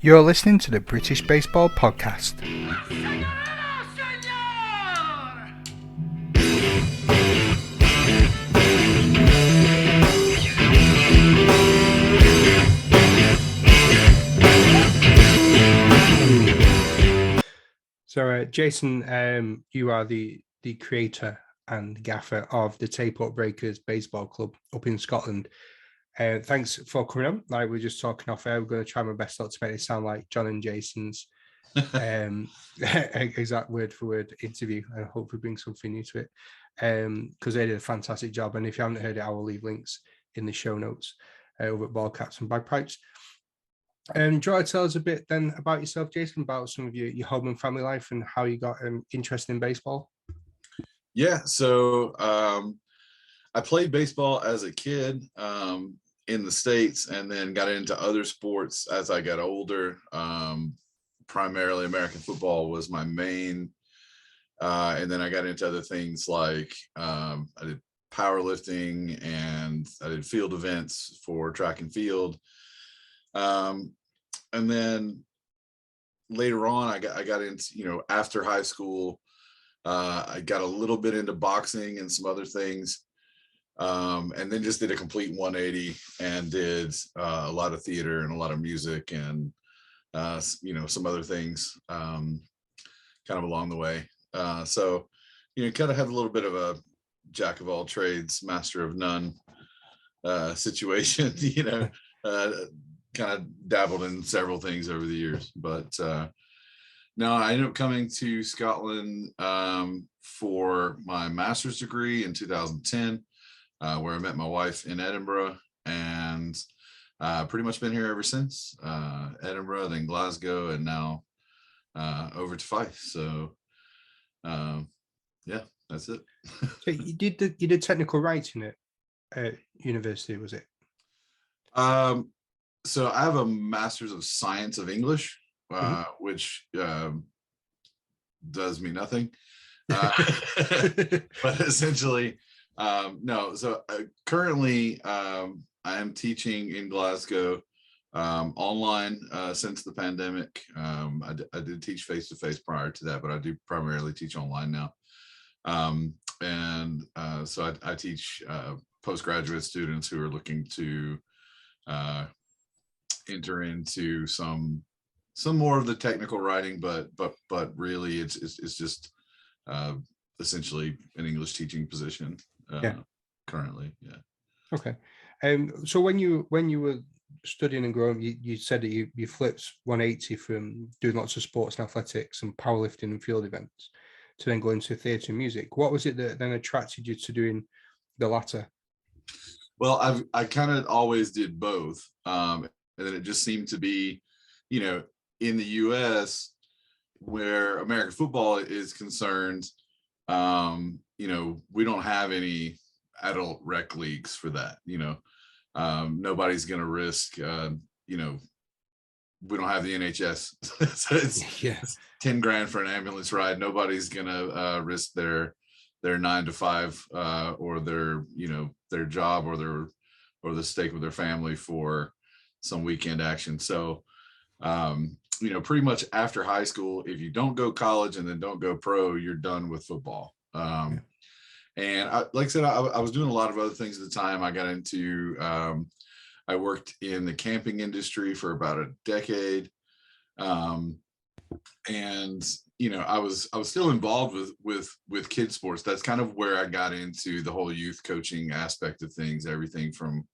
You're listening to the British Baseball Podcast. So, Jason, you are the creator and gaffer of the Tayport Breakers Baseball Club up in Scotland. Thanks for coming on. Like we were just talking off air, we're going to try my best not to make it sound like John and Jason's exact word for word interview, and hopefully bring something new to it, because they did a fantastic job. And if you haven't heard it, I will leave links in the show notes over at Ballcaps and Bagpipes. Do you want to tell us a bit then about yourself, Jason, about some of your home and family life and how you got interested in baseball? Yeah, so I played baseball as a kid in the States, and then got into other sports as I got older. Primarily American football was my main, and then I got into other things like I did powerlifting, and I did field events for track and field. And then later on, I got into, after high school, I got a little bit into boxing and some other things. And then just did a complete 180 and did a lot of theater and a lot of music and, some other things kind of along the way. So, kind of have a little bit of a jack of all trades, master of none situation, kind of dabbled in several things over the years. But no, I ended up coming to Scotland for my master's degree in 2010. Where I met my wife in Edinburgh, and pretty much been here ever since. Edinburgh, then Glasgow, and now over to Fife. So, yeah, that's it. So you did technical writing at university, was it? So I have a Master's of Science of English, which does me nothing. But essentially, no. So currently, I am teaching in Glasgow online since the pandemic. I did teach face-to-face prior to that, but I do primarily teach online now. So I teach postgraduate students who are looking to enter into some more of the technical writing, but really it's just essentially an English teaching position. Currently. Okay. So when you were studying and growing, you said that you flipped 180 from doing lots of sports and athletics and powerlifting and field events to then going to theatre and music. What was it that then attracted you to doing the latter? Well, I kind of always did both, and then it just seemed to be, in the U.S. where American football is concerned. We don't have any adult rec leagues for that. Nobody's going to risk, we don't have the NHS. So it's 10 grand for an ambulance ride. Nobody's going to risk their 9 to 5 or their job or the stake with their family for some weekend action. So, pretty much after high school, if you don't go college and then don't go pro, you're done with football. And like I said, I was doing a lot of other things at the time. I got into, I worked in the camping industry for about a decade. And, I was still involved with kids sports. That's kind of where I got into the whole youth coaching aspect of things, everything from,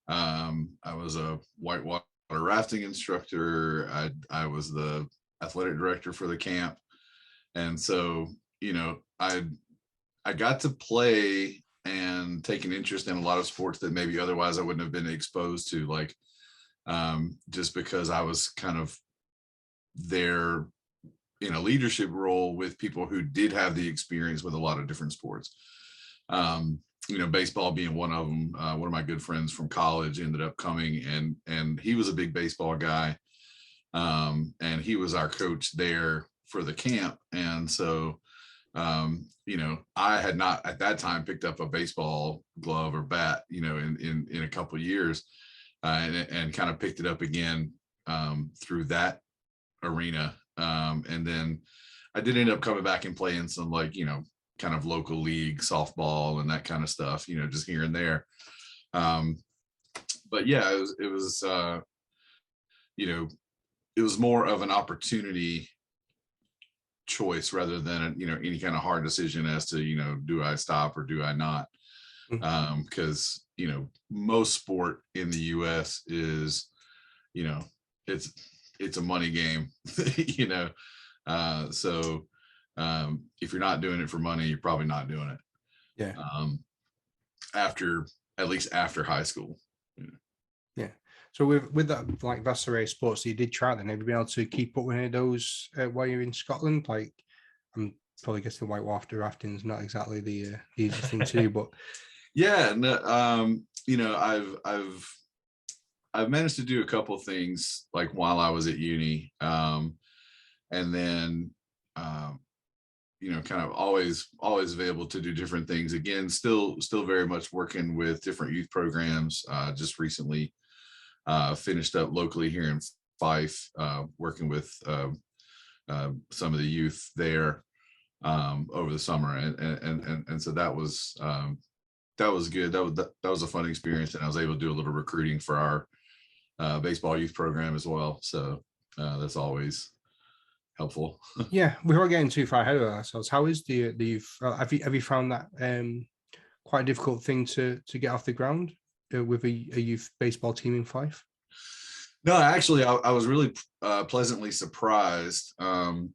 I was a whitewater rafting instructor. I was the athletic director for the camp. And so, I got to play and take an interest in a lot of sports that maybe otherwise I wouldn't have been exposed to, like just because I was kind of there in a leadership role with people who did have the experience with a lot of different sports. Baseball being one of them. One of my good friends from college ended up coming, and he was a big baseball guy. And he was our coach there for the camp. And so, I had not at that time picked up a baseball glove or bat, in a couple of years, and kind of picked it up again through that arena. And then I did end up coming back and playing some, like, kind of local league softball and that kind of stuff, just here and there. But yeah, it was more of an opportunity choice rather than any kind of hard decision as to do I stop or do I not. Because most sport in the US is it's a money game. So if you're not doing it for money, you're probably not doing it. Yeah. At least after high school. Yeah. So with that, like, vast array of sports that you did try, then have you been able to keep up with any of those while you're in Scotland? Like, I'm probably guessing the whitewater rafting is not exactly the easiest thing to do, but yeah, no, I've managed to do a couple of things like while I was at uni, and then kind of always available to do different things. Again, still very much working with different youth programs. Just recently finished up locally here in Fife, working with some of the youth there over the summer, and so that was good. That was a fun experience, and I was able to do a little recruiting for our baseball youth program as well. So that's always helpful. Yeah, we're not getting too far ahead of ourselves. How is the youth? Have you found that quite a difficult thing to get off the ground with a youth baseball team in Fife? No, actually, I was really pleasantly surprised. When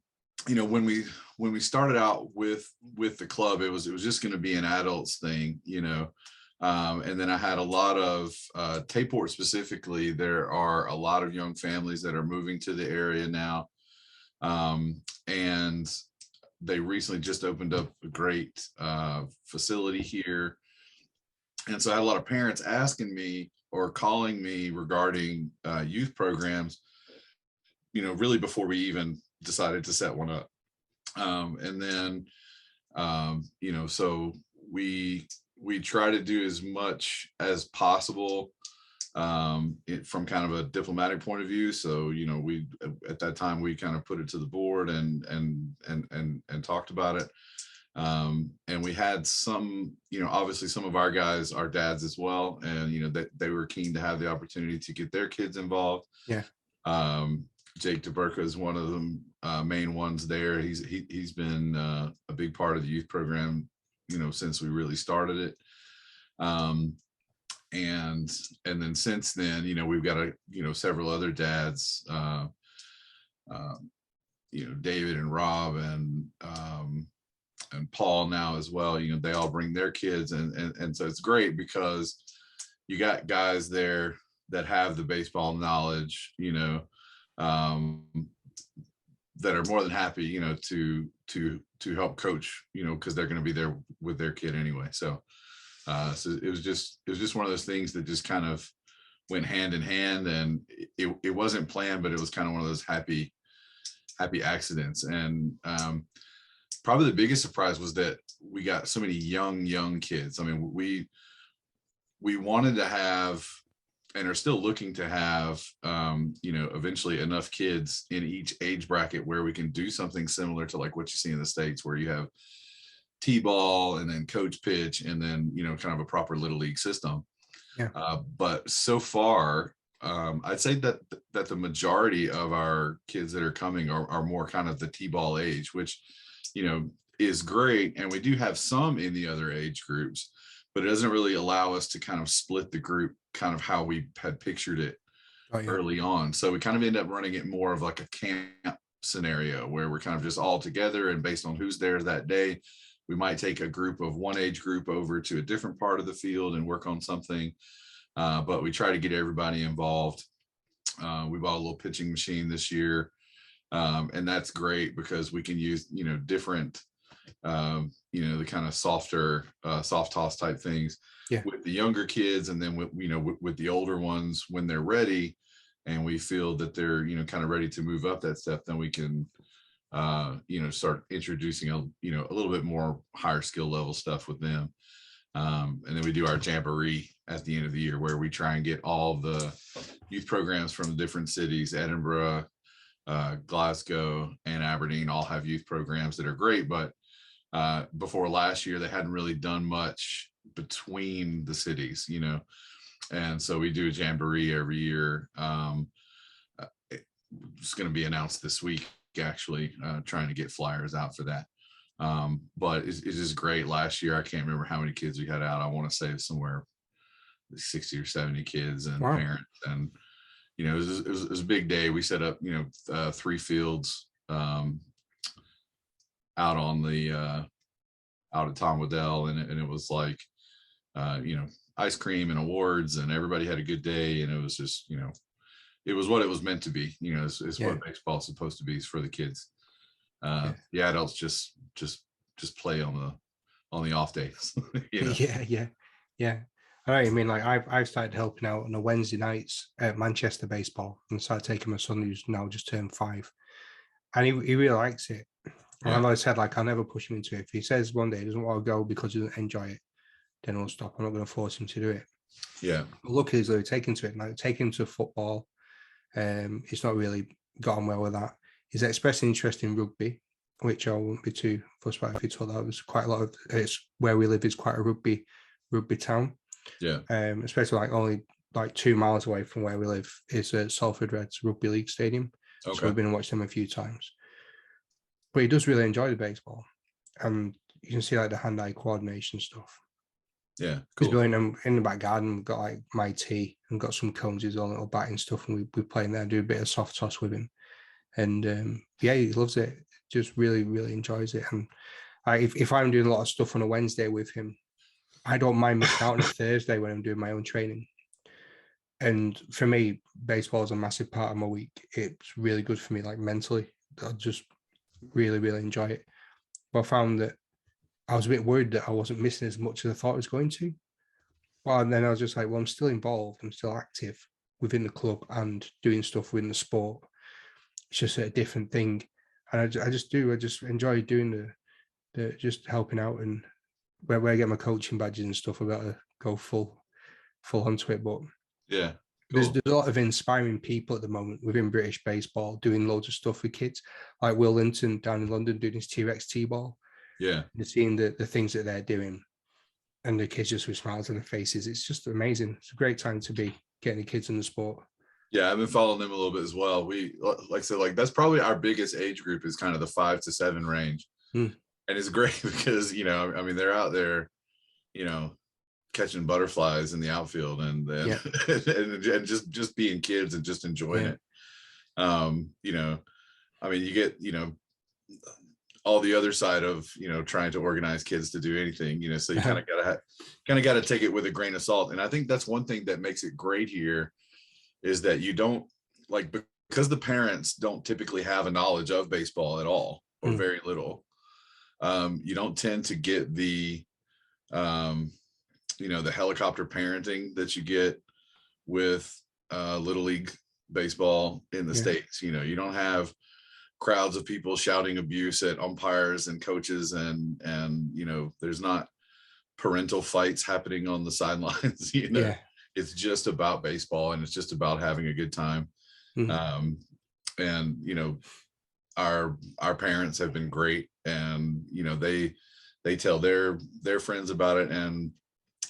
we started out with the club, it was just going to be an adults thing, and then I had a lot of Tayport specifically. There are a lot of young families that are moving to the area now, and they recently just opened up a great facility here, and so I had a lot of parents asking me or calling me regarding youth programs, really before we even decided to set one up. And then, so we try to do as much as possible from kind of a diplomatic point of view. So, we, at that time, we kind of put it to the board and talked about it. And we had some, obviously some of our guys are dads as well. And, they were keen to have the opportunity to get their kids involved. Yeah. Jake DeBurka is one of the main ones there. He's been a big part of the youth program, since we really started it. And then since then, we've got several other dads, David and Rob and Paul now as well. They all bring their kids, and so it's great because you got guys there that have the baseball knowledge, that are more than happy, to help coach, because they're going to be there with their kid anyway. So it was just one of those things that just kind of went hand in hand, and it wasn't planned, but it was kind of one of those happy accidents. And probably the biggest surprise was that we got so many young kids. I mean, we wanted to have, and are still looking to have, eventually enough kids in each age bracket where we can do something similar to like what you see in the States, where you have T-ball and then coach pitch and then, kind of a proper little league system. Yeah. But so far, I'd say that the majority of our kids that are coming are more kind of the T-ball age, which, is great. And we do have some in the other age groups, but it doesn't really allow us to kind of split the group kind of how we had pictured it early on. So we kind of end up running it more of like a camp scenario where we're kind of just all together, and based on who's there that day, we might take a group of one age group over to a different part of the field and work on something. But we try to get everybody involved. We bought a little pitching machine this year. And that's great because we can use, different, the kind of softer, soft toss type things with the younger kids. And then with the older ones, when they're ready and we feel that they're, kind of ready to move up that step, then we can, start introducing a little bit more higher skill level stuff with them. And then we do our jamboree at the end of the year, where we try and get all the youth programs from the different cities. Edinburgh, Glasgow, and Aberdeen all have youth programs that are great, but before last year they hadn't really done much between the cities, and so we do a jamboree every year. It's going to be announced this week, actually, trying to get flyers out for that. But it's just great. Last year, I can't remember how many kids we had out. I want to say somewhere 60 or 70 kids and Wow. parents. And, it was a big day. We set up, 3 fields out on the, out at Tom Waddell. And it was like, ice cream and awards, and everybody had a good day. And it was just, it was what it was meant to be. It's what baseball is supposed to be, is for the kids. The adults just play on the off days. Yeah. All right. I mean, like I've started helping out on the Wednesday nights at Manchester baseball, and started taking my son, who's now just turned 5, and he really likes it. And like I said, like, I'll never push him into it. If he says one day he doesn't want to go because he doesn't enjoy it, then I'll stop. I'm not going to force him to do it. Yeah. But luckily, he's really taken to it. Like, taking him to football. He's not really got on well with that. He's expressing interest in rugby, which I won't be too fussed about if he told that. There's quite a lot of, it's where we live is quite a rugby town. Yeah. Especially like only like 2 miles away from where we live is Salford Reds Rugby League Stadium. Okay. So we've been and watched them a few times. But he does really enjoy the baseball, and you can see like the hand-eye coordination stuff. Yeah, cool. He's going in the back garden. We've got like my tee and got some cones, his own little batting stuff, and we play in there, do a bit of soft toss with him. And he loves it. Just really, really enjoys it. And if I'm doing a lot of stuff on a Wednesday with him, I don't mind missing out on a Thursday when I'm doing my own training. And for me, baseball is a massive part of my week. It's really good for me, like mentally. I just really, really enjoy it. But I found that I was a bit worried that I wasn't missing as much as I thought I was going to. Well, then I was just like, well, I'm still involved. I'm still active within the club and doing stuff within the sport. It's just a different thing. And I just enjoy doing the just helping out. And where I get my coaching badges and stuff, I've got to go full onto it. But yeah, cool. There's a lot of inspiring people at the moment within British baseball doing loads of stuff with kids, like Will Linton down in London doing his T-Rex T-ball. Yeah. And seeing the things that they're doing, and the kids just with smiles on their faces. It's just amazing. It's a great time to be getting the kids in the sport. Yeah, I've been following them a little bit as well. We, like I said, like that's probably our biggest age group, is kind of the 5 to 7 range. And it's great because, I mean, they're out there, catching butterflies in the outfield and and just being kids and just enjoying it. I mean, you get, all the other side of, trying to organize kids to do anything, so you kind of gotta take it with a grain of salt. And I think that's one thing that makes it great here, is that you don't, like, because the parents don't typically have a knowledge of baseball at all, or very little. You don't tend to get the the helicopter parenting that you get with little league baseball in the States. You don't have crowds of people shouting abuse at umpires and coaches, and there's not parental fights happening on the sidelines. It's just about baseball, and it's just about having a good time. And our parents have been great, and they tell their friends about it, and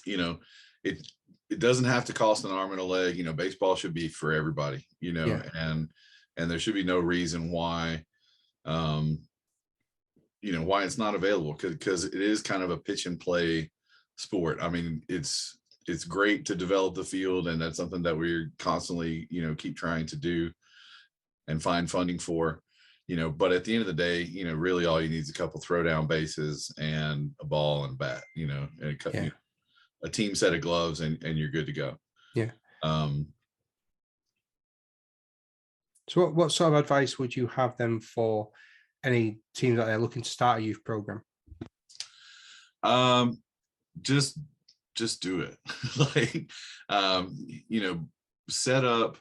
it doesn't have to cost an arm and a leg. Baseball should be for everybody, and there should be no reason why why it's not available, because it is kind of a pitch and play sport. I mean, it's great to develop the field, and that's something that we're constantly keep trying to do and find funding for. But at the end of the day, really all you need is a couple throw down bases and a ball and a bat, and a team set of gloves, and you're good to go. So what sort of advice would you have them for any teams that are looking to start a youth program? Just do it. Like, set up,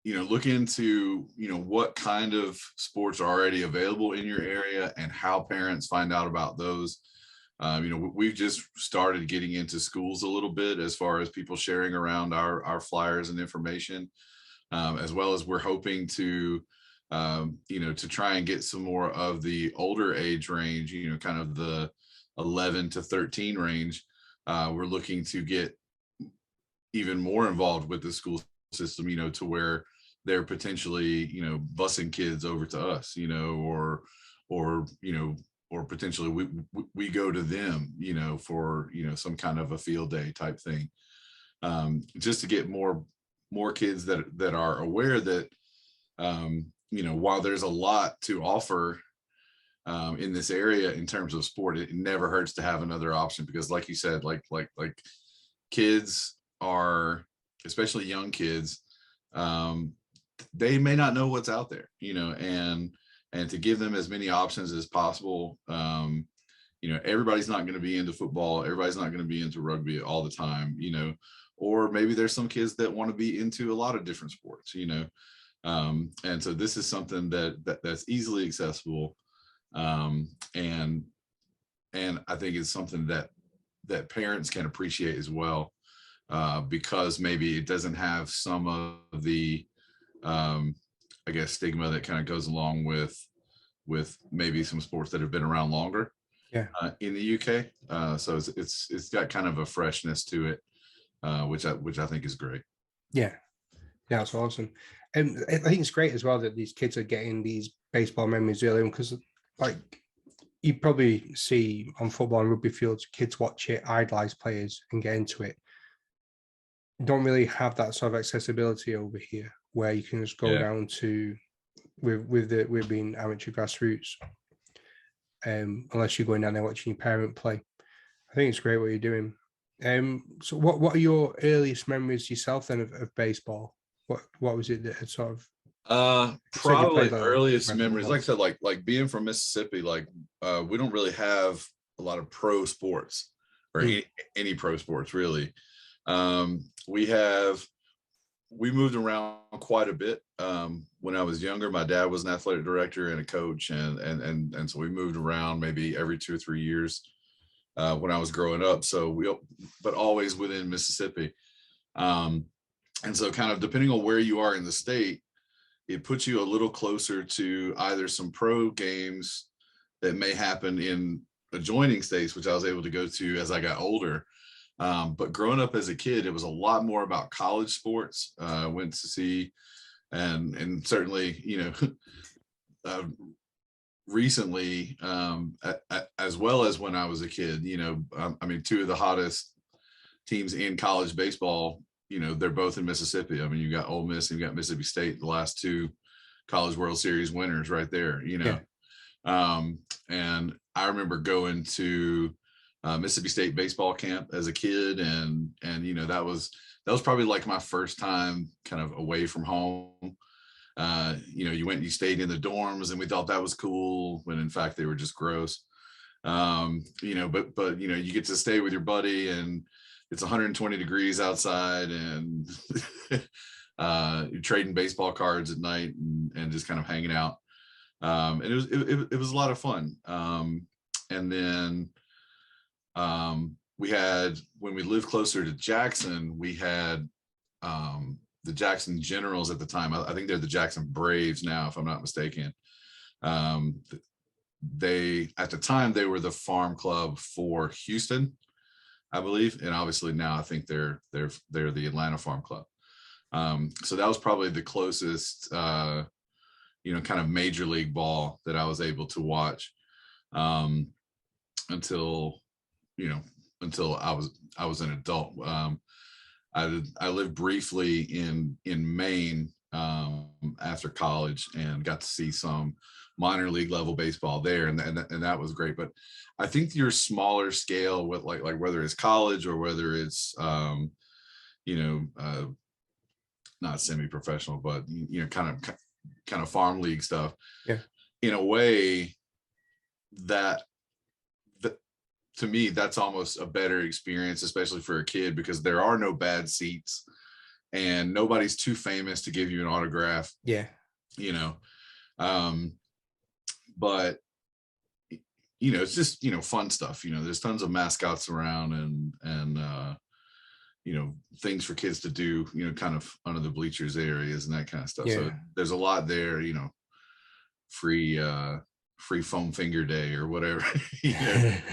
look into, what kind of sports are already available in your area and how parents find out about those. We've just started getting into schools a little bit as far as people sharing around our flyers and information, as well as we're hoping to to try and get some more of the older age range, kind of the 11 to 13 range. We're looking to get even more involved with the school system, to where they're potentially, busing kids over to us, or potentially we go to them, for, some kind of a field day type thing, just to get more kids that are aware that, while there's a lot to offer in this area in terms of sport, it never hurts to have another option, because like you said, like kids are, especially young kids, they may not know what's out there, and to give them as many options as possible. Everybody's not going to be into football, everybody's not going to be into rugby all the time, or maybe there's some kids that want to be into a lot of different sports, and so this is something that's easily accessible, and I think it's something that parents can appreciate as well, because maybe it doesn't have some of the I guess stigma that kind of goes along with maybe some sports that have been around longer, in the UK. So it's got kind of a freshness to it, which I think is great. Yeah, that's awesome. And I think it's great as well that these kids are getting these baseball memories early on, because like you probably see on football and rugby fields, kids watch it, idolize players and get into it. Don't really have that sort of accessibility over here, where you can just go down to with being amateur grassroots, unless you're going down there watching your parent play. I think it's great what you're doing. So what are your earliest memories yourself then of baseball? What was it that had sort of probably earliest memories, like I said, like being from Mississippi, like we don't really have a lot of pro sports, or any pro sports really. We moved around quite a bit. When I was younger, my dad was an athletic director and a coach, and so we moved around maybe every 2 or 3 years when I was growing up. But always within Mississippi. And so kind of depending on where you are in the state, it puts you a little closer to either some pro games that may happen in adjoining states, which I was able to go to as I got older. But growing up as a kid, it was a lot more about college sports. I went to see, and certainly, recently, as well as when I was a kid, I mean, two of the hottest teams in college baseball, they're both in Mississippi. I mean, you got Ole Miss and you got Mississippi State, the last two College World Series winners right there, and I remember going to Mississippi State baseball camp as a kid, and that was probably like my first time kind of away from home. You went and you stayed in the dorms, and we thought that was cool when in fact they were just gross. But you get to stay with your buddy, and it's 120 degrees outside, and you're trading baseball cards at night and just kind of hanging out. And it was a lot of fun. And then we had, when we lived closer to Jackson, we had the Jackson Generals at the time. I think they're the Jackson Braves now, if I'm not mistaken. They, at the time, they were the farm club for Houston, I believe, and obviously now I think they're the Atlanta Farm Club. So that was probably the closest, kind of major league ball that I was able to watch, until I was an adult. I lived briefly in Maine after college, and got to see some minor league level baseball there, and that was great. But I think your smaller scale, with like whether it's college or whether it's not semi-professional, but kind of farm league stuff, in a way that to me, that's almost a better experience, especially for a kid, because there are no bad seats and nobody's too famous to give you an autograph. But it's just, fun stuff. There's tons of mascots around and things for kids to do, kind of under the bleachers areas and that kind of stuff. So there's a lot there, free foam finger day or whatever,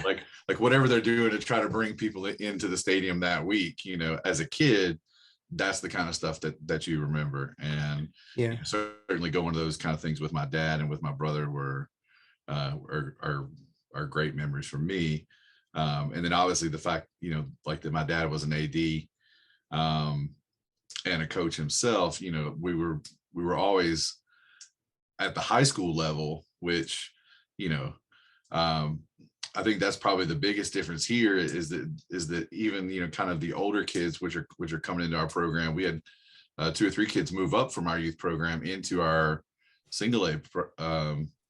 like whatever they're doing to try to bring people into the stadium that week, as a kid, that's the kind of stuff that you remember. And certainly going to those kind of things with my dad and with my brother were are great memories for me. And then obviously the fact, like that my dad was an AD and a coach himself, we were always at the high school level, which, I think that's probably the biggest difference here is that even, kind of the older kids, which are coming into our program, we had 2 or 3 kids move up from our youth program into our single A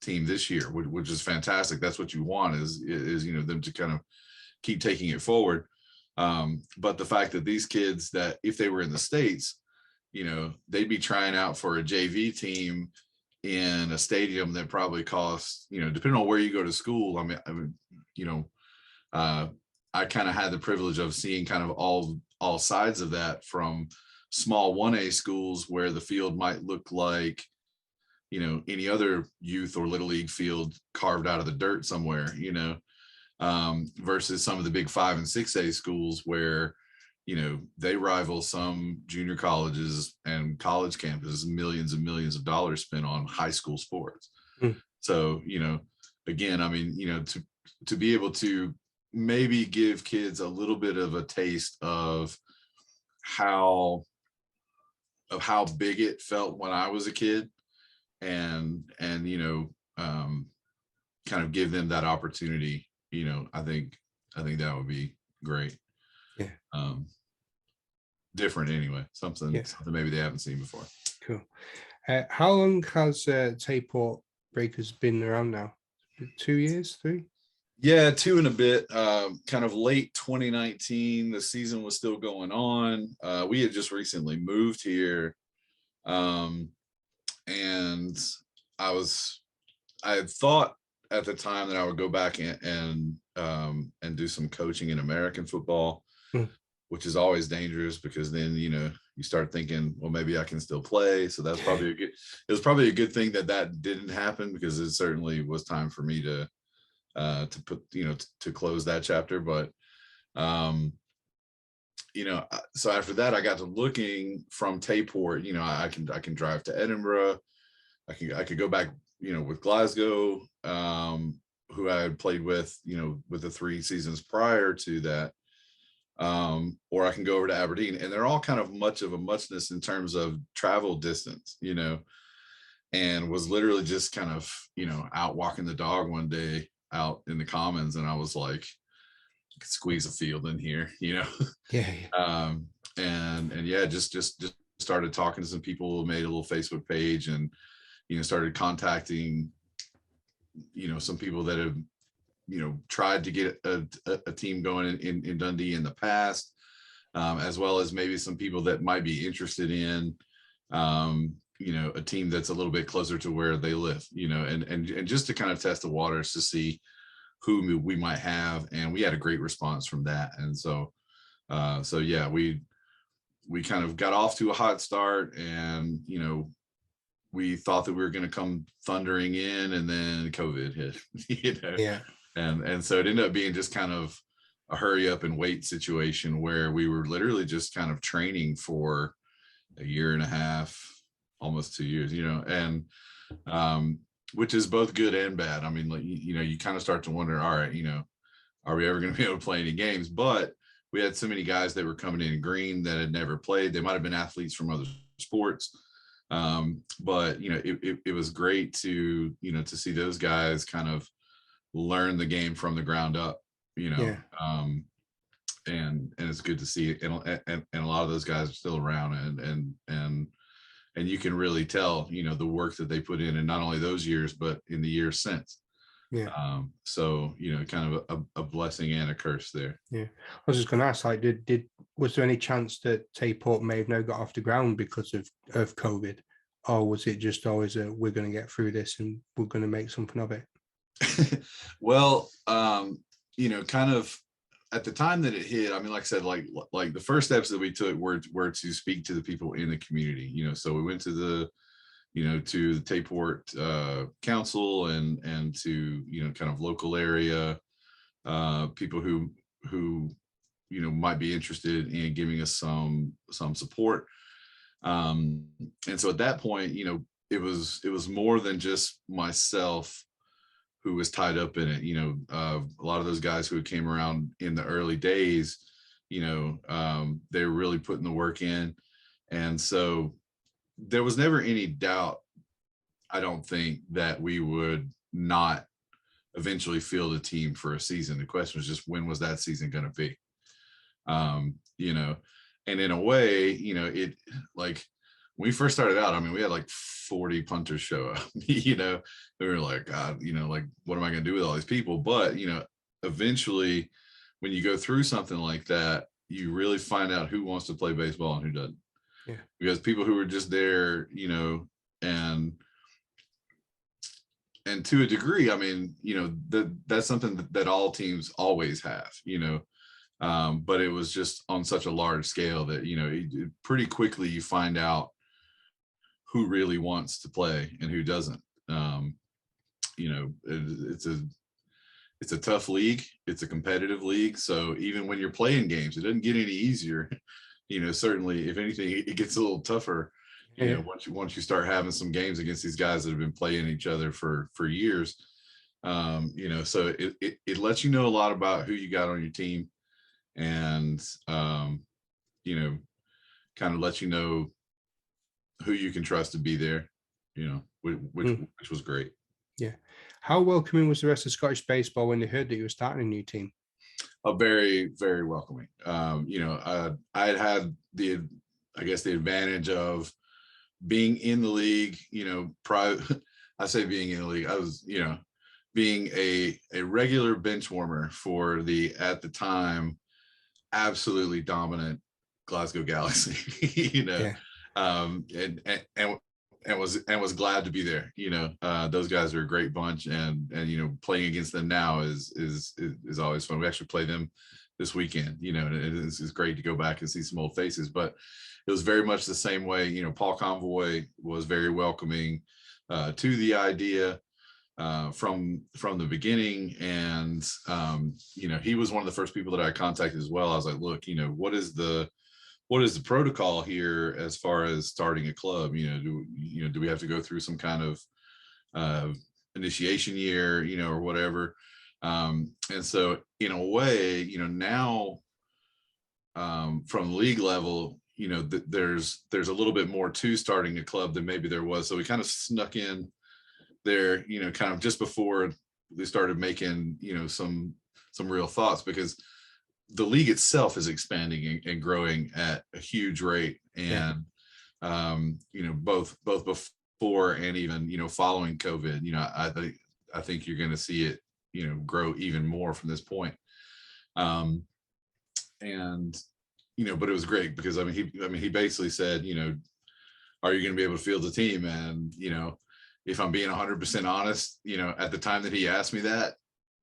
team this year, which is fantastic. That's what you want is them to kind of keep taking it forward. But the fact that these kids, that if they were in the States, they'd be trying out for a JV team in a stadium that probably costs, depending on where you go to school. I mean, I kind of had the privilege of seeing kind of all sides of that, from small 1A schools where the field might look like, any other youth or little league field carved out of the dirt somewhere, versus some of the big 5 and 6A schools where, they rival some junior colleges and college campuses, millions and millions of dollars spent on high school sports. So, again, I mean, to be able to maybe give kids a little bit of a taste of how big it felt when I was a kid, and kind of give them that opportunity, I think that would be great. Different anyway, something maybe they haven't seen before. Cool. How long has Tayport Breakers been around now? 2 years, 3? Yeah, 2 and a bit. Kind of late 2019, the season was still going on. We had just recently moved here, and I had thought at the time that I would go back and do some coaching in American football, which is always dangerous because then, you start thinking, well, maybe I can still play. So that's probably it was probably a good thing that didn't happen, because it certainly was time for me to put, to close that chapter. But, so after that, I got to looking from Tayport, I can drive to Edinburgh. I could go back, with Glasgow, who I had played with, with the 3 seasons prior to that. Or I can go over to Aberdeen, and they're all kind of much of a muchness in terms of travel distance, and was literally just kind of, out walking the dog one day out in the commons, and I was like, I could squeeze a field in here, and just started talking to some people, made a little Facebook page, and started contacting some people that have tried to get a team going in Dundee in the past, as well as maybe some people that might be interested in a team that's a little bit closer to where they live, and just to kind of test the waters to see who we might have. And we had a great response from that. And so yeah, we kind of got off to a hot start, and we thought that we were going to come thundering in, and then COVID hit, and so it ended up being just kind of a hurry up and wait situation, where we were literally just kind of training for a year and a half, almost 2 years, and which is both good and bad. I mean, like, you kind of start to wonder, all right, are we ever going to be able to play any games? But we had so many guys that were coming in green that had never played. They might have been athletes from other sports. But it was great to to see those guys kind of learn the game from the ground up, and it's good to see it. And a lot of those guys are still around, and you can really tell the work that they put in not only those years but in the years since. So kind of a blessing and a curse there. I was just going to ask, like, was there any chance that Tayport may have now got off the ground because of COVID, or was it just always we're going to get through this and we're going to make something of it? Well, kind of at the time that it hit, I mean, like I said, like the first steps that we took were to speak to the people in the community, so we went to the to the Tayport council and to kind of local area people who might be interested in giving us some support. And so at that point, it was more than just myself who was tied up in it. A lot of those guys who came around in the early days, they were really putting the work in. And so there was never any doubt, I don't think, that we would not eventually field a team for a season. The question was just, when was that season going to be? And in a way, it, like, when we first started out, I mean, we had like 40 punters show up. We were like, God, like, what am I going to do with all these people? But eventually, when you go through something like that, you really find out who wants to play baseball and who doesn't. Yeah. Because people who are just there, and to a degree, I mean, that's something that all teams always have, but it was just on such a large scale that, pretty quickly you find out who really wants to play and who doesn't. It's a tough league. It's a competitive league. So even when you're playing games, it doesn't get any easier. Certainly, if anything, it gets a little tougher. Once you start having some games against these guys that have been playing each other for years. So it lets you know a lot about who you got on your team, and kind of lets you know who you can trust to be there. Which was great. Yeah. How welcoming was the rest of Scottish baseball when they heard that you were starting a new team? Very, very welcoming. I had the advantage of being in the league, I say being in the league, I was, being a regular bench warmer for the, at the time, absolutely dominant Glasgow Galaxy, Yeah. And was glad to be there. Those guys are a great bunch, and playing against them now is always fun. We actually play them this weekend, and it's great to go back and see some old faces. But it was very much the same way. Paul Convoy was very welcoming to the idea from the beginning, and he was one of the first people that I contacted as well. I was like, look, what is the protocol here as far as starting a club? Do we have to go through some kind of initiation year, or whatever? And so in a way, now from league level, there's a little bit more to starting a club than maybe there was. So we kind of snuck in there, kind of just before they started making, some real thoughts, because the league itself is expanding and growing at a huge rate. And, both before and even, following COVID, I think you're going to see it, grow even more from this point. And, but it was great because, he basically said, are you going to be able to field the team? And, if I'm being 100% honest, at the time that he asked me that,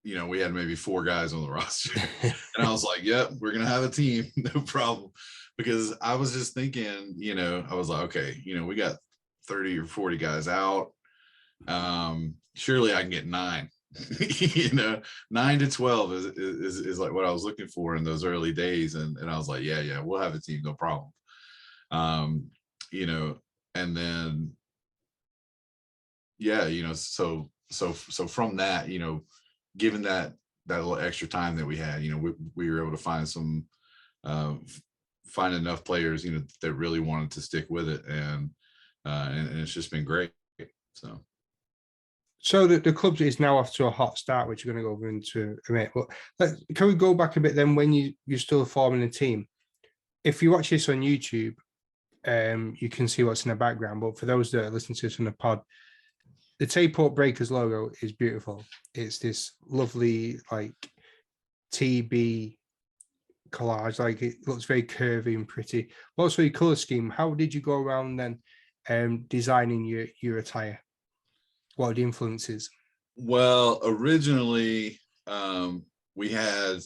we had maybe 4 guys on the roster. And I was like, yep, we're going to have a team. No problem. Because I was just thinking, I was like, okay, we got 30 or 40 guys out. Surely I can get 9. 9 to 12 is like what I was looking for in those early days. And I was like, yeah, we'll have a team, no problem. And then, so from that, given that little extra time that we had, we were able to find find enough players, that really wanted to stick with it. And it's just been great. So the club is now off to a hot start, which you're going to go over into a minute. But can we go back a bit then, when you're still forming a team? If you watch this on YouTube, you can see what's in the background. But for those that are listening to this on the pod, the Tayport Breakers logo is beautiful. It's this lovely, like, TB collage. Like, it looks very curvy and pretty. But also your color scheme. How did you go around then designing your attire? What are the influences? Well, originally we had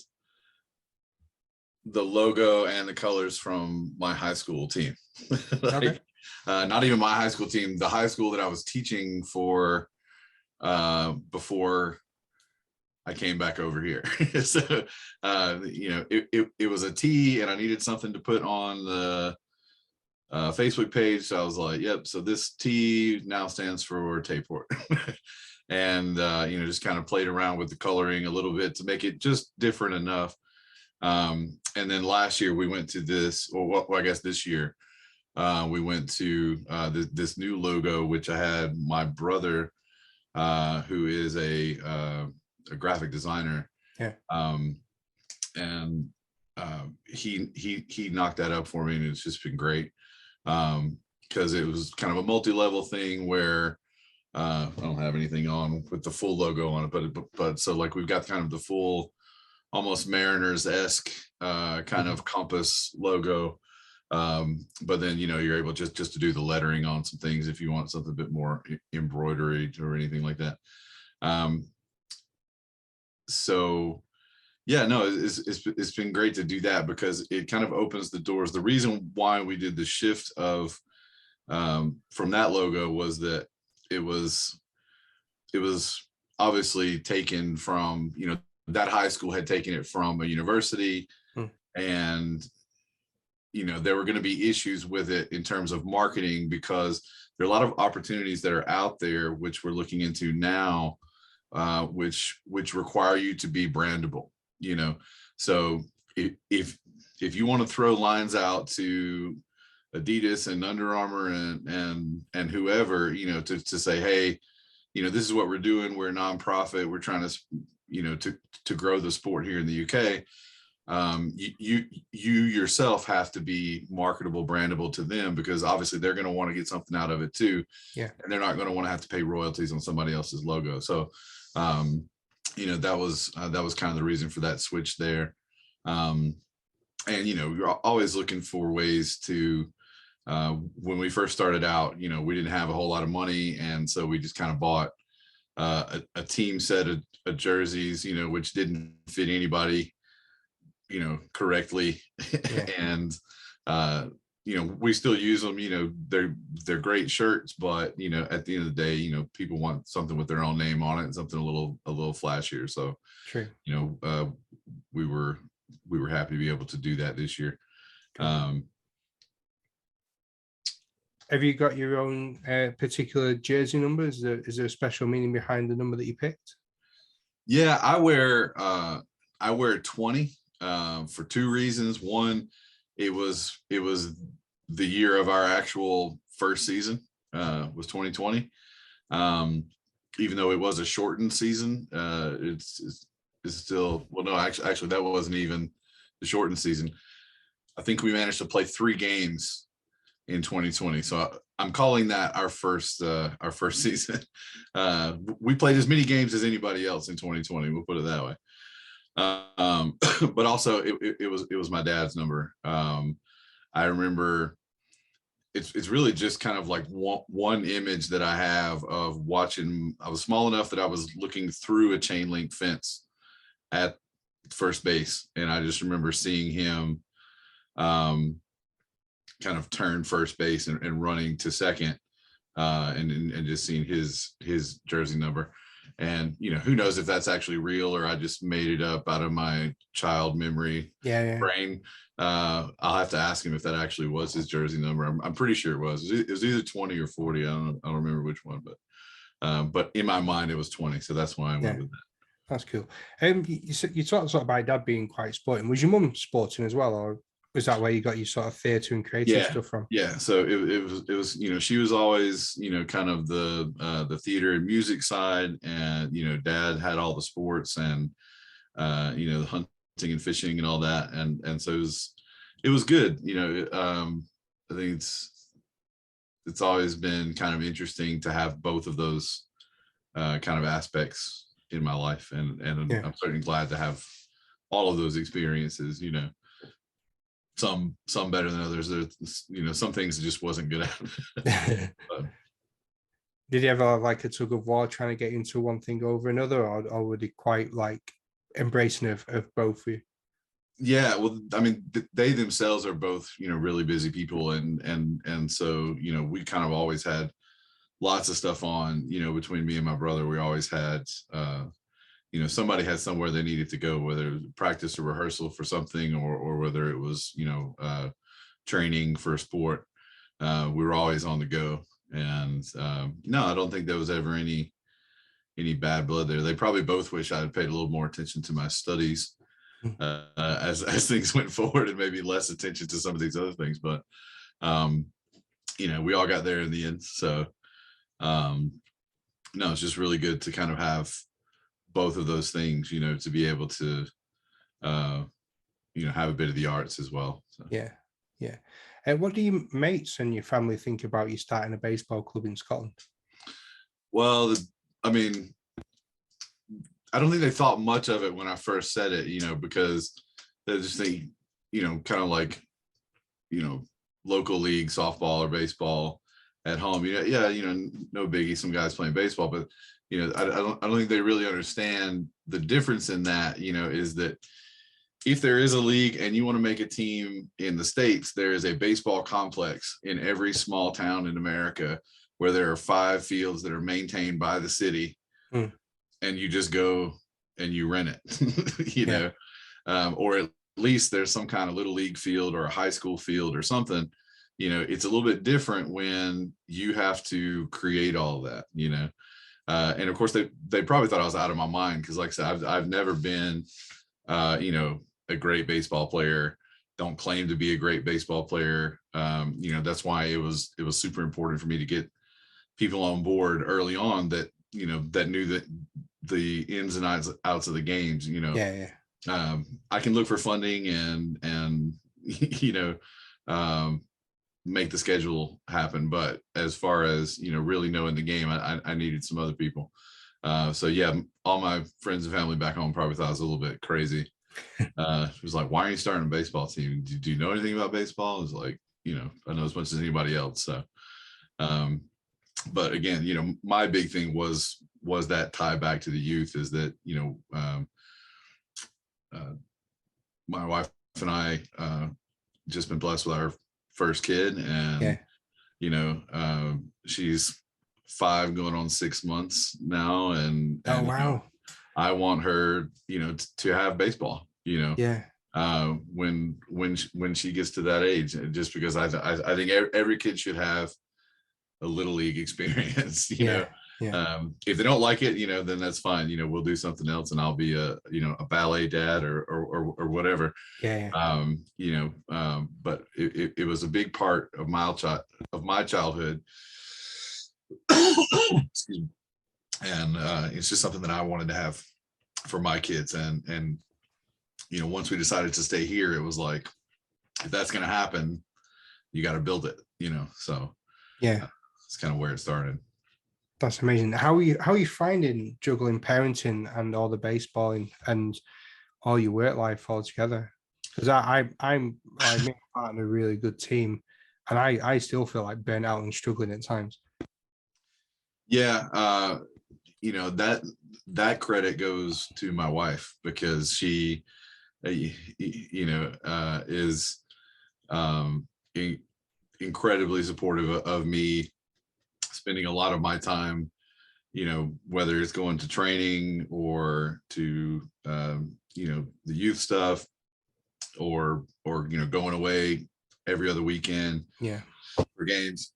the logo and the colors from my high school team. Like, Okay. Not even my high school team, the high school that I was teaching for before I came back over here. So, it was a T, and I needed something to put on the Facebook page. So I was like, yep. So this T now stands for Tayport. And, just kind of played around with the coloring a little bit to make it just different enough. And then last year we went to this, or well, I guess this year, we went to this new logo, which I had my brother, who is a graphic designer. Yeah. And he knocked that up for me, and it's just been great. Because it was kind of a multi-level thing where I don't have anything on with the full logo on it, but so like we've got kind of the full, almost Mariners-esque kind of compass logo. But then you're able just to do the lettering on some things if you want something a bit more embroidery or anything like that. So yeah, no, it's been great to do that because it kind of opens the doors. The reason why we did the shift of from that logo was that it was obviously taken from, that high school had taken it from a university, and there were going to be issues with it in terms of marketing, because there are a lot of opportunities that are out there which we're looking into now, which require you to be brandable. So if you want to throw lines out to Adidas and Under Armour and whoever, to say, hey, this is what we're doing. We're a nonprofit. We're trying to, to grow the sport here in the UK. You yourself have to be marketable, brandable to them, because obviously they're going to want to get something out of it too. Yeah. And they're not going to want to have to pay royalties on somebody else's logo. So, that was kind of the reason for that switch there. And, you're always looking for ways to, when we first started out, we didn't have a whole lot of money. And so we just kind of bought a team set of jerseys, which didn't fit anybody, correctly. Yeah. And, we still use them, they're great shirts, but, at the end of the day, people want something with their own name on it and something a little flashier. So, True. We were happy to be able to do that this year. Cool. Have you got your own particular jersey number? Is there a special meaning behind the number that you picked? Yeah, I wear 20 for two reasons. One, it was the year of our actual first season, was 2020. Even though it was a shortened season, it's still, well, no, actually that wasn't even the shortened season. I think we managed to play 3 games in 2020. So I'm calling that our first season. We played as many games as anybody else in 2020. We'll put it that way. But also it was my dad's number. I remember it's really just kind of like one image that I have of watching. I was small enough that I was looking through a chain link fence at first base, and I just remember seeing him kind of turn first base and running to second, and just seeing his jersey number. And who knows if that's actually real or I just made it up out of my child memory brain. I'll have to ask him if that actually was his jersey number. I'm pretty sure it was. It was either 20 or 40. I don't remember which one, but in my mind it was 20. So that's why I went with that. That's cool. You talked sort of about dad being quite sporting. Was your mum sporting as well, or was that where you got your sort of theatre and creative stuff from? Yeah. So it was she was always kind of the theater and music side, and dad had all the sports and the hunting and fishing and all that, and so it was good. I think it's always been kind of interesting to have both of those kind of aspects in my life, and I'm certainly glad to have all of those experiences. Some better than others. There's some things it just wasn't good at. Did you ever have like a tug of war trying to get into one thing over another, or were they quite like embracing of both of you? Yeah, well, I mean, they themselves are both, really busy people, and so, we kind of always had lots of stuff on, between me and my brother. We always had, somebody had somewhere they needed to go, whether it was practice or rehearsal for something, or whether it was, training for a sport. We were always on the go, and no, I don't think there was ever any bad blood there. They probably both wish I had paid a little more attention to my studies as things went forward, and maybe less attention to some of these other things. But we all got there in the end. So no, it's just really good to kind of have both of those things, to be able to have a bit of the arts as well. So. Yeah, yeah. And what do your mates and your family think about you starting a baseball club in Scotland? Well, I mean, I don't think they thought much of it when I first said it, because they just think, kind of like, local league softball or baseball at home. Yeah, no biggie, some guys playing baseball, but I don't think they really understand the difference in that. Is that if there is a league and you want to make a team in the States, there is a baseball complex in every small town in America where there are 5 fields that are maintained by the city. And you just go and you rent it, or at least there's some kind of little league field or a high school field or something. It's a little bit different when you have to create all of that, and of course they probably thought I was out of my mind, because like I said, I've never been, a great baseball player, don't claim to be a great baseball player. That's why it was super important for me to get people on board early on that, that knew that the ins and outs of the games. I can look for funding and make the schedule happen, but as far as really knowing the game, I needed some other people. So yeah, all my friends and family back home probably thought I was a little bit crazy. It was like, why are you starting a baseball team? Do you know anything about baseball? It's like, I know as much as anybody else. So but again, my big thing was that tie back to the youth, is that my wife and I just been blessed with our first kid, and she's 5 going on 6 months now, and Oh wow. I want her to have baseball, Yeah. when she gets to that age, just because I think every kid should have a little league experience. If they don't like it, then that's fine. We'll do something else, and I'll be a ballet dad or whatever. But it was a big part of my childhood. Excuse me. And it's just something that I wanted to have for my kids, and once we decided to stay here, it was like, if that's going to happen, you got to build it. So yeah, it's kind of where it started. That's amazing. How are you finding juggling parenting and all the baseball and all your work life all together? Because me and my partner a really good team, and I still feel like burnt out and struggling at times. Yeah, that credit goes to my wife, because she is incredibly supportive of me spending a lot of my time, whether it's going to training or to the youth stuff, or going away every other weekend for games.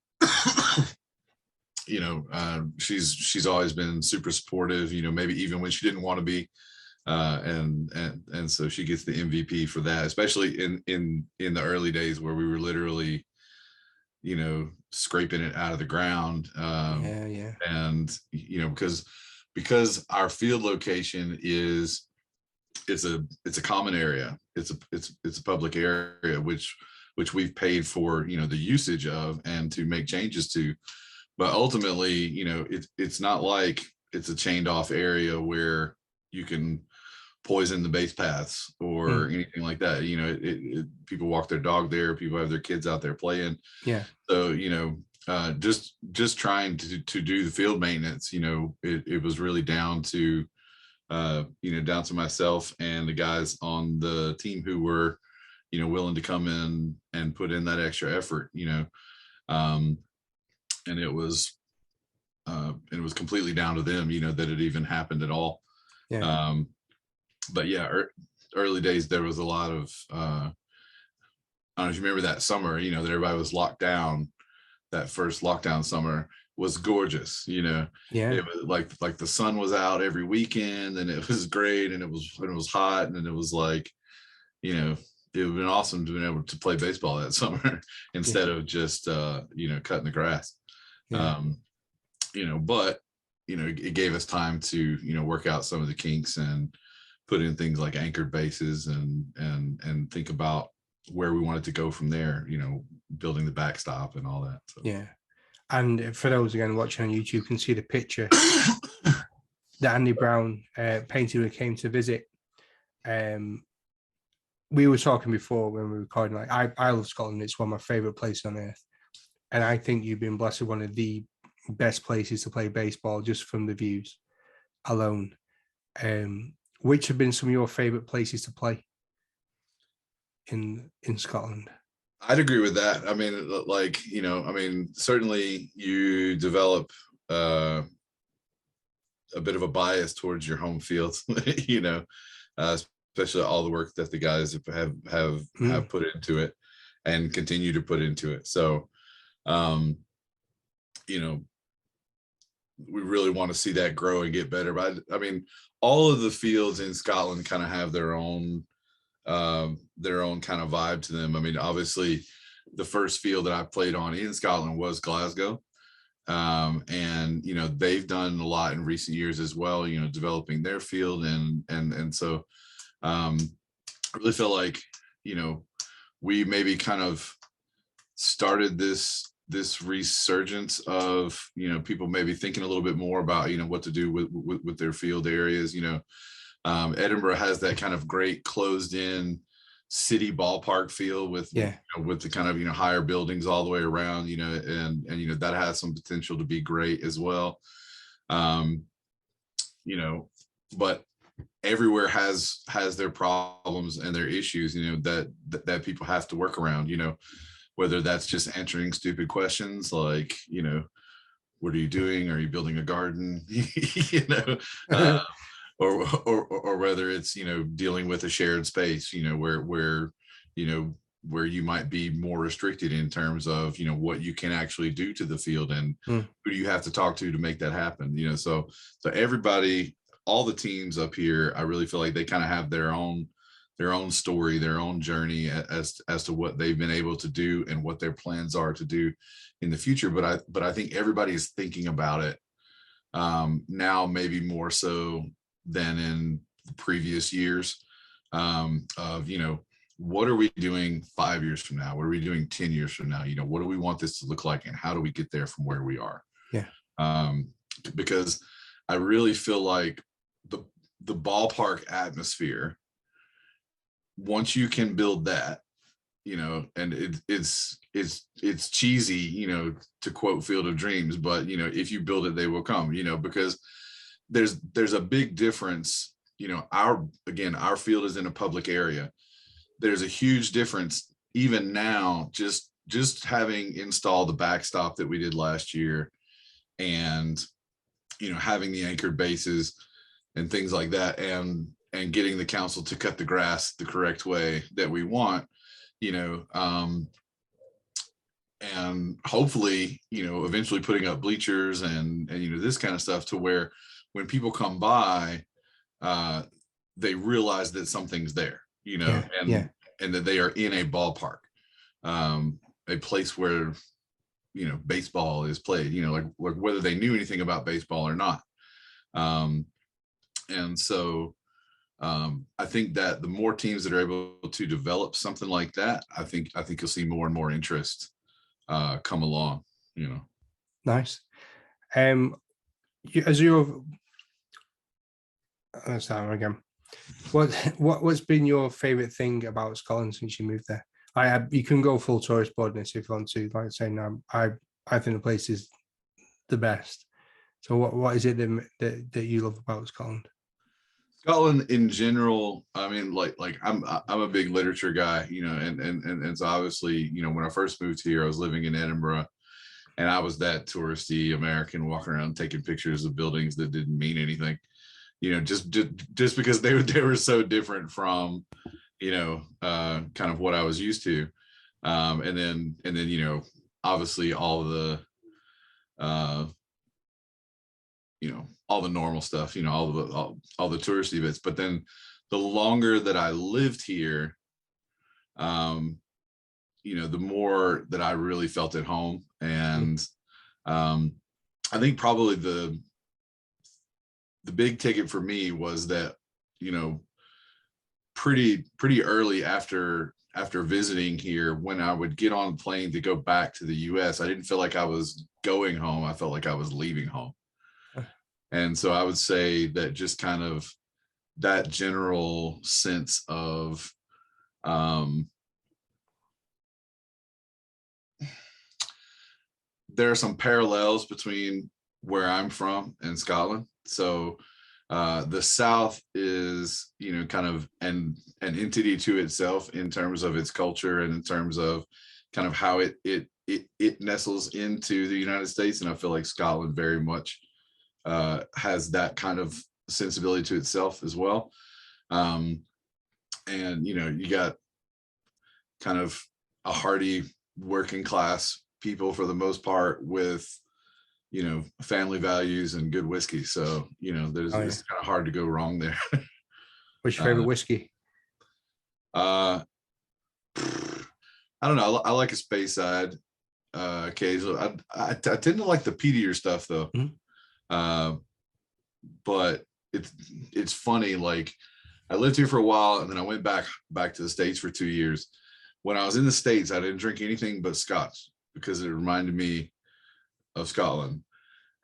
She's always been super supportive, maybe even when she didn't want to be, and so she gets the MVP for that, especially in the early days where we were literally scraping it out of the ground. And because our field location it's a common area, it's a public area which we've paid for the usage of and to make changes to. But ultimately, it's not like it's a chained off area where you can poison the base paths or anything like that. People walk their dog there, people have their kids out there playing. Yeah. So, just trying to do the field maintenance. It was really down to down to myself and the guys on the team who were willing to come in and put in that extra effort. And it was completely down to them, that it even happened at all. Yeah. But yeah, early days there was a lot of I don't know if you remember that summer, that everybody was locked down. That first lockdown summer was gorgeous. Yeah. It was like the sun was out every weekend, and it was great, and it was hot, and it was like, it would have been awesome to be able to play baseball that summer instead of just cutting the grass. Yeah. But it gave us time to work out some of the kinks and put in things like anchored bases and think about where we wanted to go from there, building the backstop and all that. So. Yeah. And for those again watching on YouTube, can see the picture that Andy Brown painted when he came to visit. We were talking before when we were recording, like I love Scotland. It's one of my favorite places on earth. And I think you've been blessed with one of the best places to play baseball just from the views alone. Which have been some of your favorite places to play in Scotland? I'd agree with that. I mean, certainly you develop a bit of a bias towards your home field, especially all the work that the guys have put into it and continue to put into it. So, we really want to see that grow and get better. But I mean, all of the fields in Scotland kind of have their own kind of vibe to them. I mean, obviously the first field that I played on in Scotland was Glasgow. And they've done a lot in recent years as well, developing their field and so I really feel like we maybe kind of started this resurgence of people maybe thinking a little bit more about what to do with their field areas. Edinburgh has that kind of great closed in city ballpark feel with with the kind of higher buildings all the way around, and that has some potential to be great as well. But everywhere has their problems and their issues, that people have to work around, whether that's just answering stupid questions like, what are you doing? Are you building a garden? Or whether it's, dealing with a shared space, where you might be more restricted in terms of, what you can actually do to the field and who do you have to talk to make that happen, so everybody, all the teams up here, I really feel like they kind of have their own story, their own journey as to what they've been able to do and what their plans are to do in the future. But I think everybody's thinking about it now, maybe more so than in the previous years, of what are we doing 5 years from now? What are we doing 10 years from now? What do we want this to look like, and how do we get there from where we are? Because I really feel like the ballpark atmosphere, once you can build that, and it's cheesy, to quote Field of Dreams, but if you build it, they will come, because there's a big difference. Our field is in a public area. There's a huge difference even now, just having installed the backstop that we did last year, and having the anchored bases and things like that, and getting the council to cut the grass the correct way that we want, and hopefully, eventually putting up bleachers and this kind of stuff, to where when people come by, they realize that something's there, and that they are in a ballpark, a place where, baseball is played, like whether they knew anything about baseball or not. And so I think that the more teams that are able to develop something like that, I think you'll see more and more interest come along. Nice. As you're, let's start again. What's been your favorite thing about Scotland since you moved there? You can go full tourist board this if you want to. Like saying, I I think the place is the best. So what is it that you love about Scotland? Scotland in general, I mean, like I'm a big literature guy, you know, and so obviously, you know, when I first moved here, I was living in Edinburgh, and I was that touristy American walking around taking pictures of buildings that didn't mean anything, you know, just because they were so different from, you know, kind of what I was used to, and then you know, obviously all the you know, all the normal stuff, you know, all the touristy bits. But then the longer that I lived here, you know, the more that I really felt at home. And I think probably the big ticket for me was that, you know, pretty early after visiting here, when I would get on a plane to go back to the US, I didn't feel like I was going home. I felt like I was leaving home. And so I would say that just kind of that general sense of there are some parallels between where I'm from and Scotland. So the South is, you know, kind of an entity to itself in terms of its culture and in terms of kind of how it nestles into the United States. And I feel like Scotland very much has that kind of sensibility to itself as well. And, you know, you got kind of a hearty working class people for the most part with, you know, family values and good whiskey. So, you know, it's kind of hard to go wrong there. What's your favorite whiskey? I don't know. I like a Speyside occasionally. I tend to like the peatier stuff though. But it's funny, like I lived here for a while and then I went back to the States for 2 years. When I was in the States, I didn't drink anything but Scotch because it reminded me of Scotland.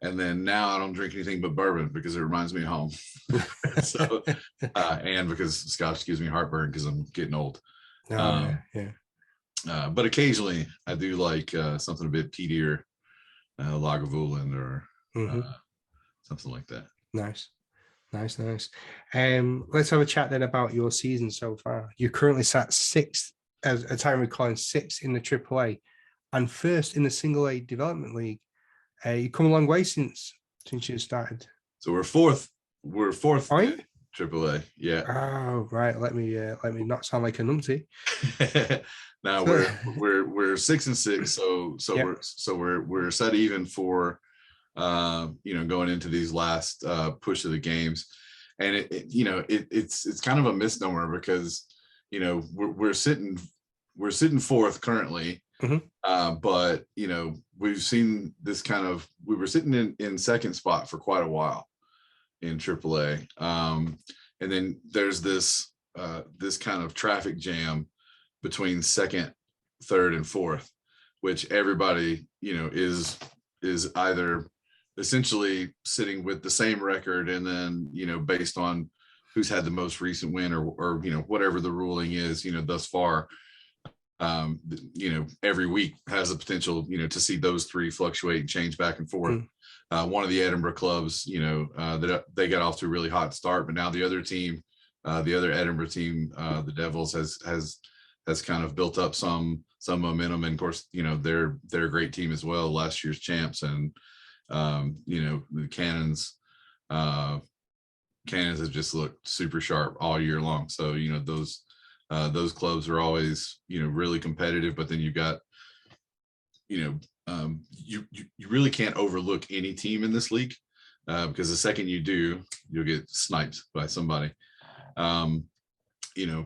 And then now I don't drink anything but bourbon because it reminds me of home. So and because Scotch gives me heartburn because I'm getting old. But occasionally I do like something a bit peatier, Lagavulin or something like that. Nice. Let's have a chat then about your season so far. You're currently sat sixth, as a time recording, sixth in the AAA and first in the Single A Development League. You've come a long way since you started. So we're fourth. We're fourth Are in AAA. Yeah. Oh, right. Let me not sound like a numpty. Now we're 6 and 6. So yep. we're set even for you know, going into these last push of the games. And it's kind of a misnomer because, you know, we're sitting fourth currently. But you know, we've seen this kind of, we were sitting in second spot for quite a while in AAA. And then there's this kind of traffic jam between second, third, and fourth, which everybody, you know, is either essentially sitting with the same record, and then, you know, based on who's had the most recent win or you know, whatever the ruling is, you know, thus far, you know, every week has the potential, you know, to see those three fluctuate and change back and forth. One of the Edinburgh clubs, you know, that they got off to a really hot start, but now the other team, the other Edinburgh team, the Devils, has kind of built up some momentum. And of course, you know, they're a great team as well, last year's champs. And you know, the Cannons have just looked super sharp all year long. So, you know, those clubs are always, you know, really competitive. But then you got, you know, you really can't overlook any team in this league, because the second you do, you'll get sniped by somebody. You know,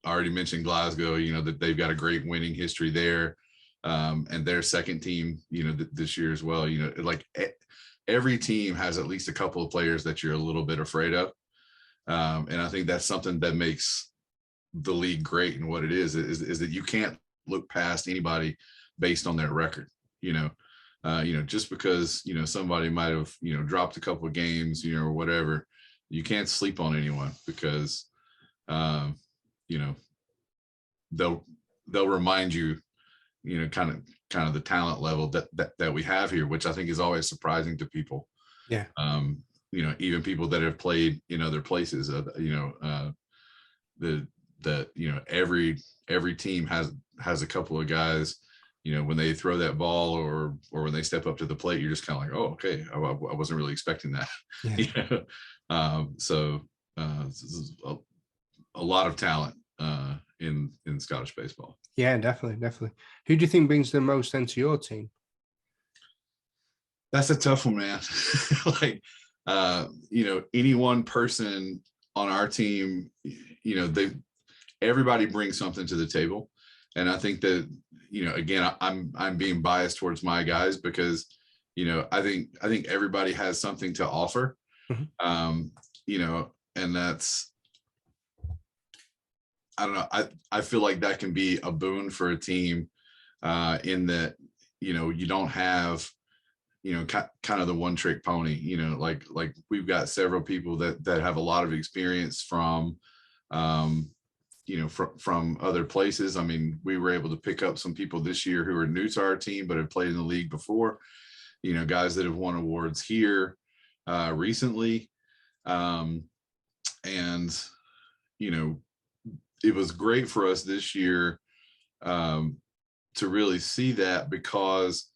I already mentioned Glasgow, you know, that they've got a great winning history there. And their second team, you know, this year as well, you know, like every team has at least a couple of players that you're a little bit afraid of. And I think that's something that makes the league great. And what it is that you can't look past anybody based on their record, you know, just because, you know, somebody might have, you know, dropped a couple of games, you know, or whatever, you can't sleep on anyone because, you know, they'll remind you, you know, kind kind of the talent level that we have here, which I think is always surprising to people. Yeah. Even people that have played in other places, every team has a couple of guys, when they throw that ball or when they step up to the plate, you're just kind of like, oh, okay, I wasn't really expecting that. Yeah. So this is a lot of talent in Scottish baseball. Yeah, definitely. Who do you think brings the most into your team? That's a tough one, man. Like, any one person on our team, everybody brings something to the table. And I think that, again, I'm being biased towards my guys because, I think everybody has something to offer. Mm-hmm. And that's, I don't know. I feel like that can be a boon for a team in that, you don't have, kind of the one trick pony, like we've got several people that have a lot of experience from, from other places. I mean, we were able to pick up some people this year who are new to our team, but have played in the league before, guys that have won awards here recently. And, it was great for us this year to really see that because,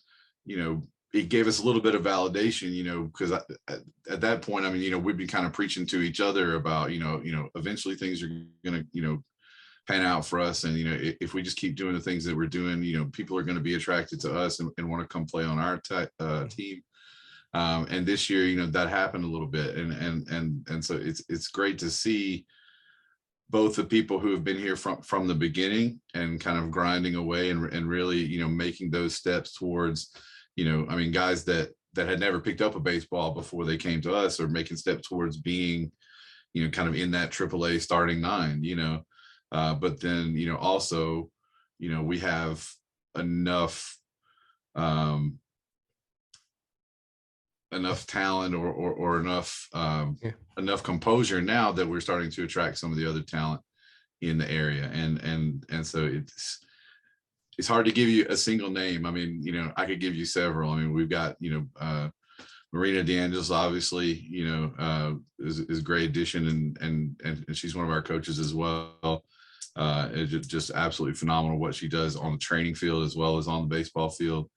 it gave us a little bit of validation, because at that point, I mean, we'd be kind of preaching to each other about, eventually things are going to, pan out for us. And, if we just keep doing the things that we're doing, people are going to be attracted to us and want to come play on our team. And this year, that happened a little bit. And so it's great to see both the people who have been here from the beginning and kind of grinding away and really, making those steps towards, I mean, guys that had never picked up a baseball before they came to us are making steps towards being, kind of in that AAA starting nine, but then, also, we have enough talent or enough enough composure now that we're starting to attract some of the other talent in the area. And so it's hard to give you a single name. I mean, I could give you several. I mean, we've got, Marina DeAngelis, obviously, is a great addition and she's one of our coaches as well. It's just absolutely phenomenal what she does on the training field as well as on the baseball field.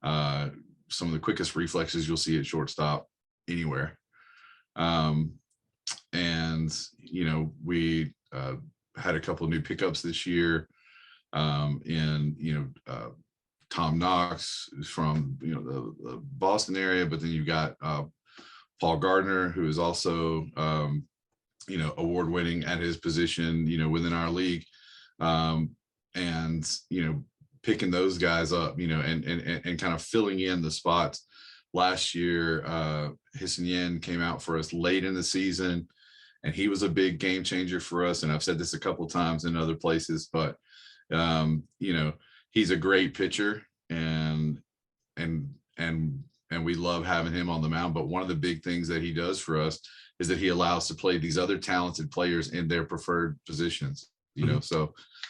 Some of the quickest reflexes you'll see at shortstop anywhere. And, we had a couple of new pickups this year. Tom Knox is from, the Boston area, but then you've got Paul Gardner, who is also, award-winning at his position, within our league. And, picking those guys up, and kind of filling in the spots. Last year, Hisson Yen came out for us late in the season, and he was a big game changer for us. And I've said this a couple of times in other places, but he's a great pitcher, and we love having him on the mound. But one of the big things that he does for us is that he allows to play these other talented players in their preferred positions.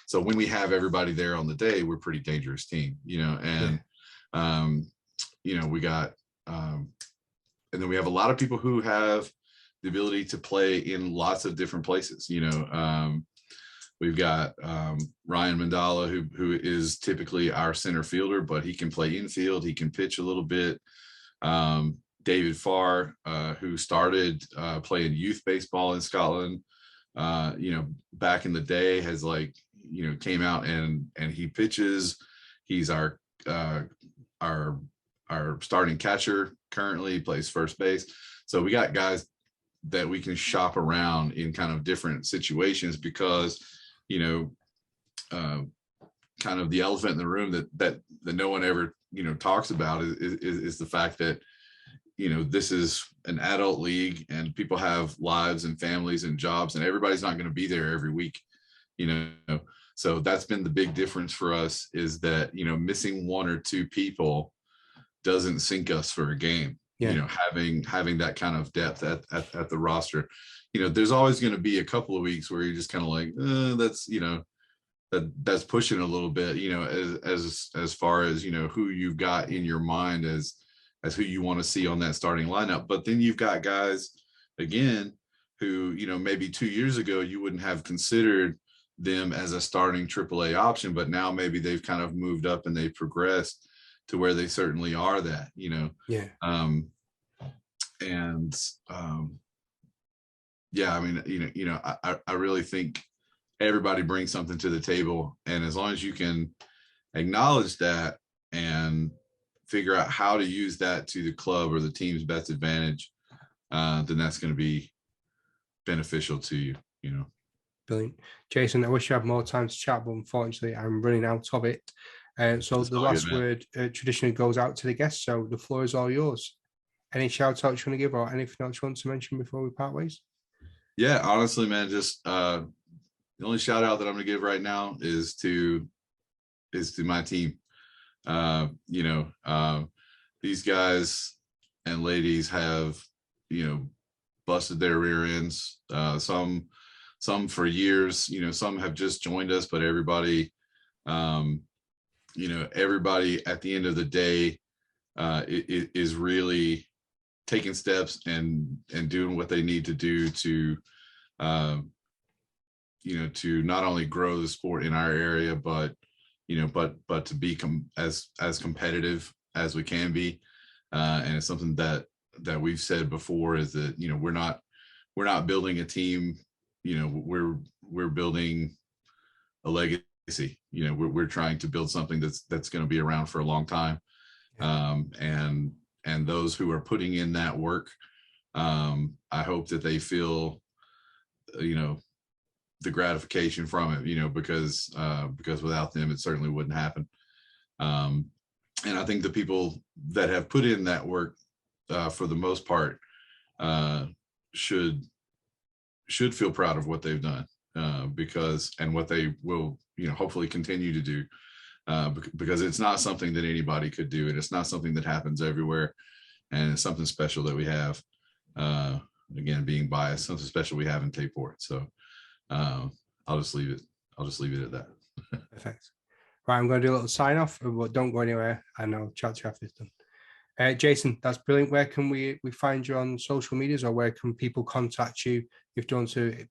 So when we have everybody there on the day, we're a pretty dangerous team, and we got and then we have a lot of people who have the ability to play in lots of different places. We've got Ryan Mandala, who is typically our center fielder, but he can play infield. He can pitch a little bit. David Farr, who started playing youth baseball in Scotland, back in the day, has came out and he pitches. He's our starting catcher currently, plays first base. So we got guys that we can shop around in kind of different situations because, kind of the elephant in the room that no one ever, talks about is the fact that, this is an adult league and people have lives and families and jobs, and everybody's not going to be there every week, So that's been the big difference for us, is that, missing one or two people doesn't sink us for a game. Having that kind of depth at the roster, there's always going to be a couple of weeks where you're just kind of like, that's, that's pushing a little bit, as far as, who you've got in your mind as who you want to see on that starting lineup. But then you've got guys again who, maybe 2 years ago you wouldn't have considered them as a starting AAA option, but now maybe they've kind of moved up and they've progressed to where they certainly are that, Yeah. Yeah, I mean, I really think everybody brings something to the table, and as long as you can acknowledge that and figure out how to use that to the club or the team's best advantage, then that's going to be beneficial to you. Brilliant. Jason, I wish I had more time to chat, but unfortunately I'm running out of it. So that's the last word traditionally goes out to the guests, so the floor is all yours. Any shout outs you want to give, or anything else you want to mention before we part ways? Yeah, honestly, man, just the only shout out that I'm going to give right now is to my team. These guys and ladies have, busted their rear ends. Some for years, some have just joined us, but everybody, everybody at the end of the day is really taking steps and doing what they need to do to, to not only grow the sport in our area, but but to be as competitive as we can be. And it's something that we've said before, is that, we're not building a team, we're building a legacy. We're trying to build something that's going to be around for a long time. And those who are putting in that work, I hope that they feel, the gratification from it, because without them, it certainly wouldn't happen. And I think the people that have put in that work, for the most part, should feel proud of what they've done, and what they will, hopefully continue to do, because it's not something that anybody could do, and it's not something that happens everywhere, and it's something special that we have. Again, being biased, something special we have in Tayport. So I'll just leave it at that. Perfect. Right, I'm going to do a little sign off, but don't go anywhere. I know chat to after this done. Jason, that's brilliant. Where can we find you on social medias, or where can people contact you if you want to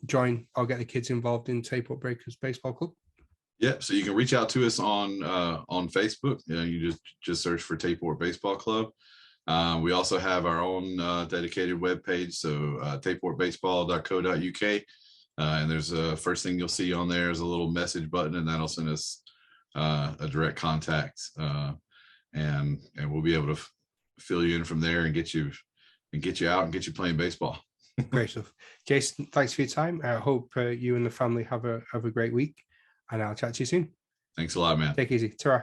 join or get the kids involved in Tayport Breakers Baseball Club? Yeah, so you can reach out to us on Facebook. You just search for Tayport Baseball Club. We also have our own dedicated webpage, so tayportbaseball.co.uk. And there's a first thing you'll see on there is a little message button, and that'll send us a direct contact, and we'll be able to fill you in from there and get you out and get you playing baseball. Great stuff. Jason, thanks for your time. I hope you and the family have a great week, and I'll chat to you soon. Thanks a lot, man. Take it easy. Ta-ra.